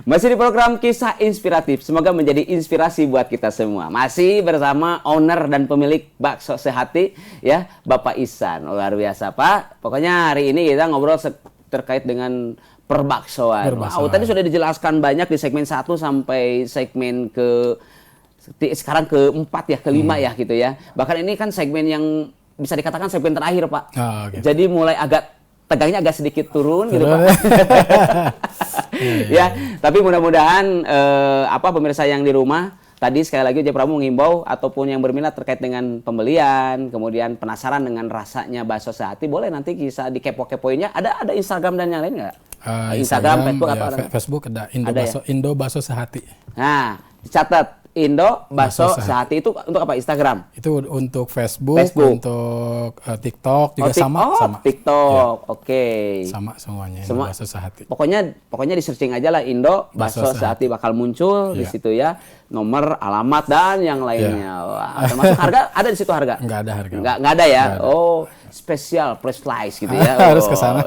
Masih di program Kisah Inspiratif. Semoga menjadi inspirasi buat kita semua. Masih bersama owner dan pemilik Bakso Sehati, ya, Bapak Ihsan. Luar biasa, Pak. Pokoknya hari ini kita ngobrol terkait dengan perbaksoan. Wow, tadi sudah dijelaskan banyak di segmen 1 sampai segmen sekarang keempat ya, kelima ya gitu ya. Bahkan ini kan segmen yang bisa dikatakan segmen terakhir, Pak. Oh, okay. Jadi mulai tegangnya agak sedikit turun gitu, Pak. Ya, tapi mudah-mudahan pemirsa yang di rumah tadi sekali lagi Ujaya Prabu menghimbau ataupun yang berminat terkait dengan pembelian, kemudian penasaran dengan rasanya bakso Sehati, boleh nanti bisa dikepo-kepoinnya. Ada Instagram dan yang lain nggak? Instagram, Facebook ya, apa? Facebook ada Indo Bakso Sehati. Nah, dicatat Indo Bakso Sehati itu untuk apa? Instagram? Itu untuk Facebook. Untuk TikTok juga sama. TikTok, ya. Oke. Sama semuanya. Indo Bakso Sehati. Pokoknya di searching aja lah Indo Bakso Sehati bakal muncul di situ ya. Nomor, alamat dan yang lainnya. Wah, termasuk harga ada di situ harga? Nggak ada harga. Nggak ada ya. Nggak ada. Oh, spesial press slice gitu ya. Harus ke sana.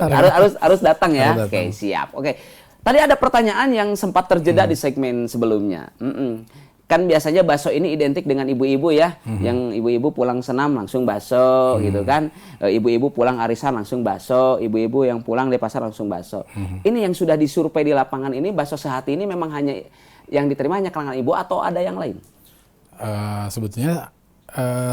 Harus datang ya. Oke, siap. Oke. Tadi ada pertanyaan yang sempat terjeda di segmen sebelumnya. Kan biasanya bakso ini identik dengan ibu-ibu ya, yang ibu-ibu pulang senam langsung bakso gitu kan, ibu-ibu pulang arisan langsung bakso, ibu-ibu yang pulang di pasar langsung bakso. Ini yang sudah disurvei di lapangan ini, Bakso Sehati ini memang hanya yang diterima hanya kalangan ibu atau ada yang lain? Sebetulnya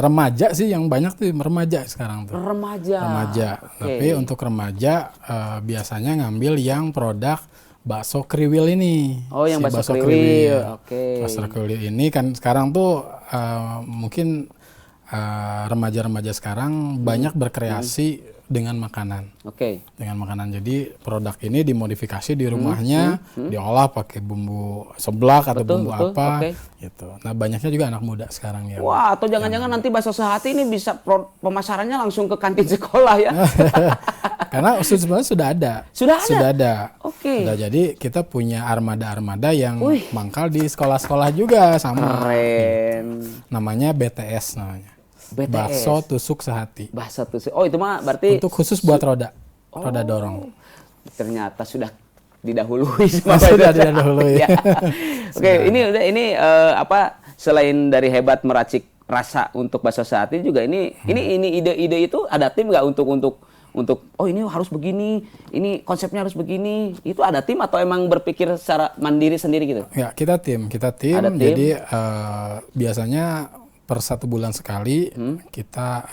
remaja sih yang banyak tuh, remaja sekarang tuh. Remaja. Okay. Tapi untuk remaja biasanya ngambil yang produk bakso kriwil ini. Oh, yang bakso kriwil. Oke. Bakso kriwil ini kan sekarang tuh mungkin remaja-remaja sekarang banyak berkreasi dengan makanan. Oke. Dengan makanan. Jadi produk ini dimodifikasi di rumahnya, diolah pakai bumbu seblak atau bumbu apa gitu. Nah, banyaknya juga anak muda sekarang ya. Wah, atau jangan-jangan nanti Bakso Sehati ini bisa pemasarannya langsung ke kantin sekolah ya. Karena sebenarnya sudah ada. Sudah ada? Oke. Sudah, jadi kita punya armada-armada yang mangkal di sekolah-sekolah juga sama. Keren. Namanya BTS namanya. Bakso Tusuk Sehati. Bakso Tusuk. Oh, itu mah berarti untuk khusus buat roda dorong. Ternyata sudah didahului sama sudah didahului. Ya. Oke, ini selain dari hebat meracik rasa untuk Bakso Sehati juga ini ide-ide itu ada tim nggak untuk ini harus begini, ini konsepnya harus begini. Itu ada tim atau emang berpikir secara mandiri sendiri gitu? Ya, kita tim. Ada tim. Jadi biasanya per 1 bulan sekali kita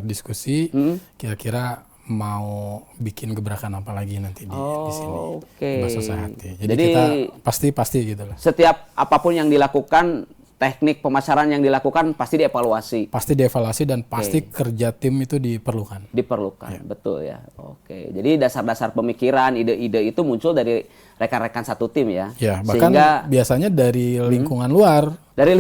diskusi kira-kira mau bikin gebrakan apa lagi nanti di sini. Bakso Sehati. Jadi kita pasti gitu loh. Setiap apapun yang dilakukan, teknik pemasaran yang dilakukan pasti dievaluasi. Pasti dievaluasi dan pasti kerja tim itu diperlukan. Ya. Betul ya. Oke. Jadi dasar-dasar pemikiran, ide-ide itu muncul dari rekan-rekan satu tim ya. Ya, bahkan biasanya dari lingkungan luar. Dari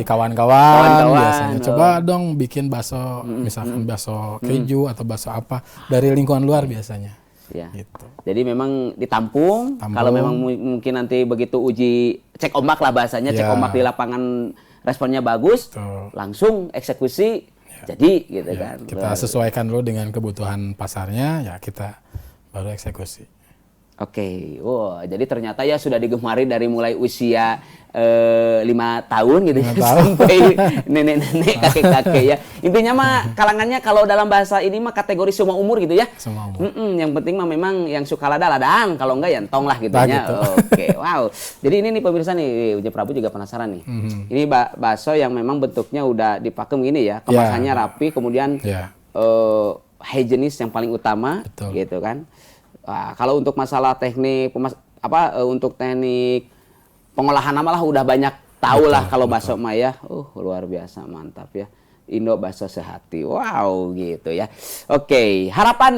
kawan-kawan biasanya. Coba dong bikin bakso, misalkan bakso keju atau bakso apa. Dari lingkungan luar biasanya. Ya. Gitu. Jadi memang ditampung. Kalau memang mungkin nanti begitu uji cek ombak lah bahasanya, cek ombak di lapangan responnya bagus, langsung eksekusi jadi gitu kan. Kita sesuaikan dulu dengan kebutuhan pasarnya, ya kita baru eksekusi. Oke, jadi ternyata ya sudah digemari dari mulai usia 5 tahun gitu ya, sampai nenek-nenek, kakek-kakek ya. Intinya mah kalangannya kalau dalam bahasa ini mah kategori semua umur gitu ya. Semua umur. Yang penting mah memang yang suka ladang, kalau enggak ya entong lah gitu ya. Gitu. Oke, wow. Jadi ini nih pemirsa nih, Ujaya Prabu juga penasaran nih. Ini bakso yang memang bentuknya udah dipakem gini ya, kemasannya rapi, kemudian hygienis yang paling utama. Betul. Gitu kan. Wah, kalau untuk masalah teknik untuk teknik pengolahan malah udah banyak tahu lah kalau bakso mah ya. Luar biasa, mantap ya. Indo Bakso Sehati. Wow, gitu ya. Oke, harapan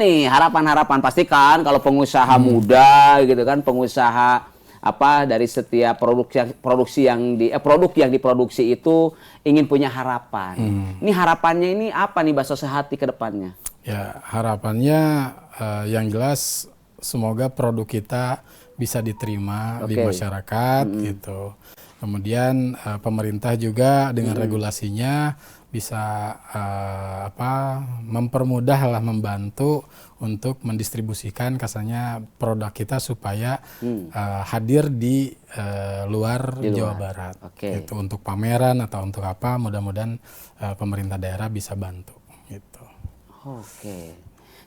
pastikan kalau pengusaha muda gitu kan, pengusaha dari setiap produk yang diproduksi itu ingin punya harapan. Ini harapannya ini apa nih Bakso Sehati ke depannya? Ya, harapannya yang jelas semoga produk kita bisa diterima di masyarakat gitu. Kemudian pemerintah juga dengan regulasinya bisa mempermudah lah, membantu untuk mendistribusikan kasarnya produk kita supaya hadir di luar Jawa Barat. Itu untuk pameran atau untuk apa, mudah-mudahan pemerintah daerah bisa bantu gitu.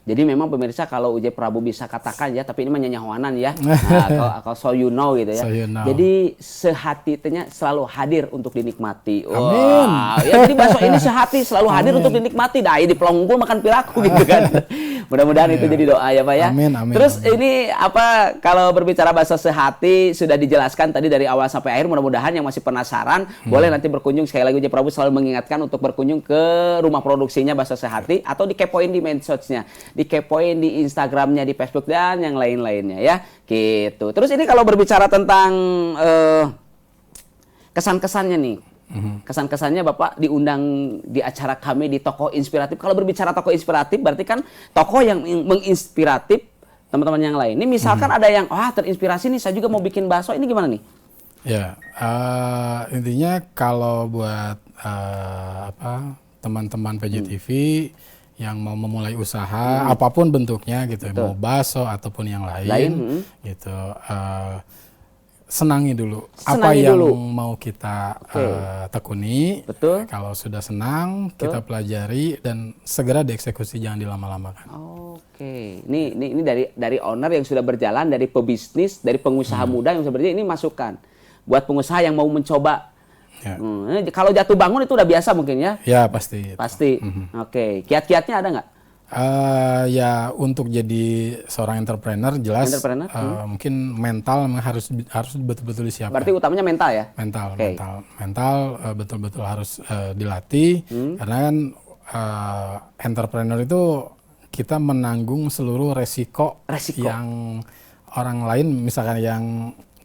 Jadi memang pemirsa, kalau Uje Prabu bisa katakan ya, tapi ini mah nyanyahoanan ya. Nah, kalau so you know gitu ya. So you know. Jadi sehati tanya selalu hadir untuk dinikmati. Amin. Ya, jadi bakso ini sehati selalu hadir untuk dinikmati. Dah, di pelonggul makan pilaku gitu kan. Mudah-mudahan itu jadi doa ya Pak ya. Amin, amin. Terus ini kalau berbicara bakso sehati sudah dijelaskan tadi dari awal sampai akhir. Mudah-mudahan yang masih penasaran boleh nanti berkunjung. Sekali lagi Uje Prabu selalu mengingatkan untuk berkunjung ke rumah produksinya bakso sehati atau dikepoin di medsosnya, dikepoin di Instagramnya, di Facebook dan yang lain-lainnya ya gitu. Terus ini kalau berbicara tentang kesan-kesannya nih. Kesan-kesannya Bapak diundang di acara kami di Tokoh Inspiratif. Kalau berbicara tokoh inspiratif berarti kan tokoh yang menginspiratif teman-teman yang lain. Ini misalkan ada yang terinspirasi nih, saya juga mau bikin bakso, ini gimana nih? Ya, intinya kalau buat teman-teman PJTV yang mau memulai usaha apapun bentuknya gitu, mau bakso ataupun yang lain. Gitu. Senangi dulu apa yang mau kita tekuni. Betul. Kalau sudah senang, kita pelajari dan segera dieksekusi, jangan dilama-lamakan. Ini dari owner yang sudah berjalan, dari pebisnis, dari pengusaha muda yang sudah berjalan. Ini masukan buat pengusaha yang mau mencoba. Ya. Kalau jatuh bangun itu udah biasa mungkin ya? Ya pasti. Pasti. Kiat-kiatnya ada nggak? Ya untuk jadi seorang entrepreneur jelas mungkin mental harus betul-betul disiapkan. Berarti utamanya mental ya? Mental betul-betul harus dilatih karena kan entrepreneur itu kita menanggung seluruh resiko yang orang lain misalkan yang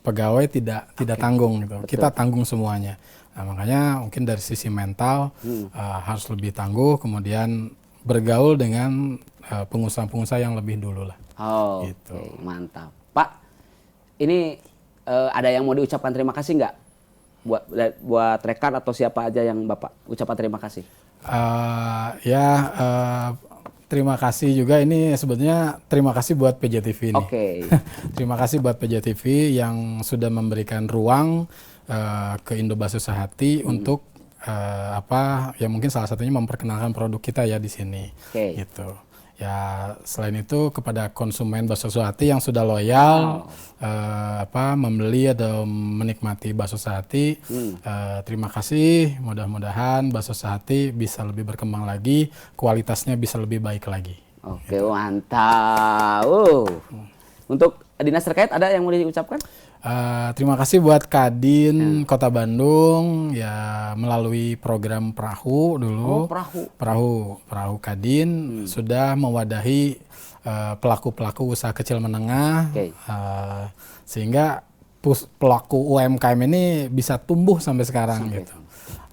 pegawai tidak tanggung gitu. Betul. Kita tanggung semuanya. Nah, makanya mungkin dari sisi mental harus lebih tangguh, kemudian bergaul dengan pengusaha-pengusaha yang lebih dulu lah. Gitu. Mantap. Pak, ini ada yang mau diucapkan terima kasih nggak? Buat rekan atau siapa aja yang Bapak ucapkan terima kasih? Terima kasih juga, ini sebetulnya terima kasih buat PJTV ini. Terima kasih buat PJTV yang sudah memberikan ruang ke Indo Bakso Sehati untuk ya mungkin salah satunya memperkenalkan produk kita ya di sini. Gitu. Ya selain itu kepada konsumen bakso Sehati yang sudah loyal membeli atau menikmati bakso Sehati, terima kasih. Mudah-mudahan bakso Sehati bisa lebih berkembang lagi, kualitasnya bisa lebih baik lagi. Gitu. Mantap. Untuk dinas terkait ada yang mau diucapkan? Terima kasih buat Kadin Kota Bandung ya, melalui program Perahu dulu. Perahu Kadin sudah mewadahi pelaku-pelaku usaha kecil menengah, sehingga pelaku UMKM ini bisa tumbuh sampai sekarang gitu.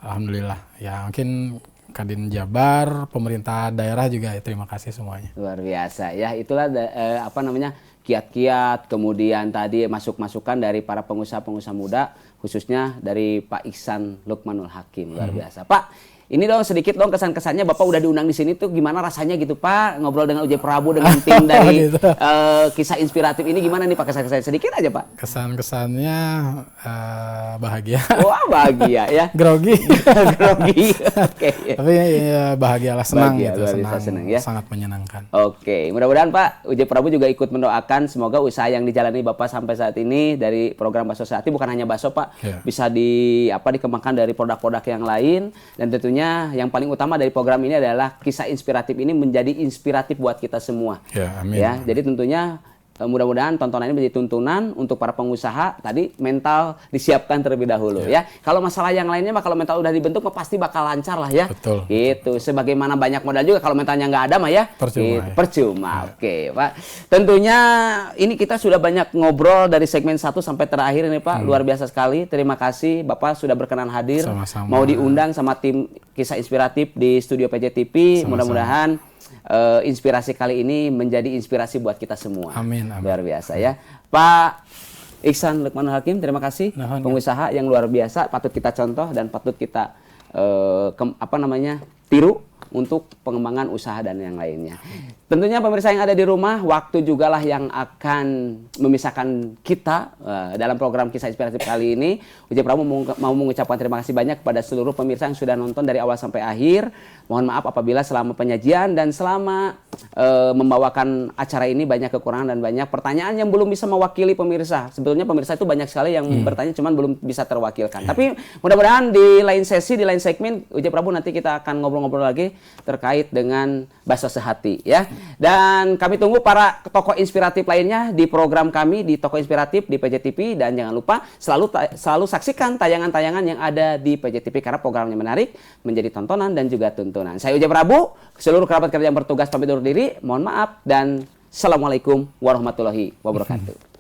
Alhamdulillah. Ya mungkin Kadin Jabar, pemerintah daerah juga terima kasih semuanya. Luar biasa ya, itulah kiat-kiat, kemudian tadi masukan dari para pengusaha-pengusaha muda, khususnya dari Pak Iksan Lukmanul Hakim. Luar biasa. Pak, ini dong sedikit dong kesan-kesannya, Bapak udah diundang di sini tuh gimana rasanya gitu Pak, ngobrol dengan Uje Prabu dengan tim dari gitu. Kisah inspiratif ini gimana nih Pak, kesan-kesannya sedikit aja Pak? Kesan-kesannya bahagia. Wah bahagia ya. Grogi. Grogi. Tapi ya, bahagialah, senang bahagia, gitu, senang ya. Sangat menyenangkan. Mudah-mudahan Pak Uje Prabu juga ikut mendoakan semoga usaha yang dijalani Bapak sampai saat ini dari program Bakso Sehati bukan hanya bakso Pak, bisa dikembangkan dari produk-produk yang lain, dan tentunya yang paling utama dari program ini adalah kisah inspiratif ini menjadi inspiratif buat kita semua. Amin. Ya, jadi tentunya mudah-mudahan tontonan ini menjadi tuntunan untuk para pengusaha. Tadi mental disiapkan terlebih dahulu ya. Kalau masalah yang lainnya kalau mental udah dibentuk pasti bakal lancar lah ya. Betul. Gitu. Sebagaimana banyak modal juga kalau mentalnya nggak ada ya. Percuma. Oke, Pak. Tentunya ini kita sudah banyak ngobrol dari segmen 1 sampai terakhir ini Pak. Luar biasa sekali. Terima kasih Bapak sudah berkenan hadir. Sama-sama. Mau diundang sama tim Kisah Inspiratif di studio PJTV. Mudah-mudahan inspirasi kali ini menjadi inspirasi buat kita semua. Amin, amin. Luar biasa ya. Pak Iksan Lukmanul Hakim, terima kasih. Pengusaha yang luar biasa, patut kita contoh dan patut kita tiru untuk pengembangan usaha dan yang lainnya. Tentunya pemirsa yang ada di rumah, waktu jugalah yang akan memisahkan kita dalam program Kisah Inspiratif kali ini. Uji Prabu mau mengucapkan terima kasih banyak kepada seluruh pemirsa yang sudah nonton dari awal sampai akhir. Mohon maaf apabila selama penyajian dan selama membawakan acara ini banyak kekurangan dan banyak pertanyaan yang belum bisa mewakili pemirsa. Sebetulnya pemirsa itu banyak sekali yang bertanya cuman belum bisa terwakilkan. Tapi mudah-mudahan di lain sesi, di lain segmen Uji Prabu nanti kita akan ngobrol-ngobrol lagi terkait dengan bakso sehati ya. Dan kami tunggu para tokoh inspiratif lainnya di program kami di Tokoh Inspiratif di PJTV, dan jangan lupa selalu saksikan tayangan-tayangan yang ada di PJTV karena programnya menarik, menjadi tontonan dan juga tuntunan. Saya Uji Prabu, seluruh kerabat kerja yang bertugas pamit undur diri, mohon maaf dan assalamualaikum warahmatullahi wabarakatuh.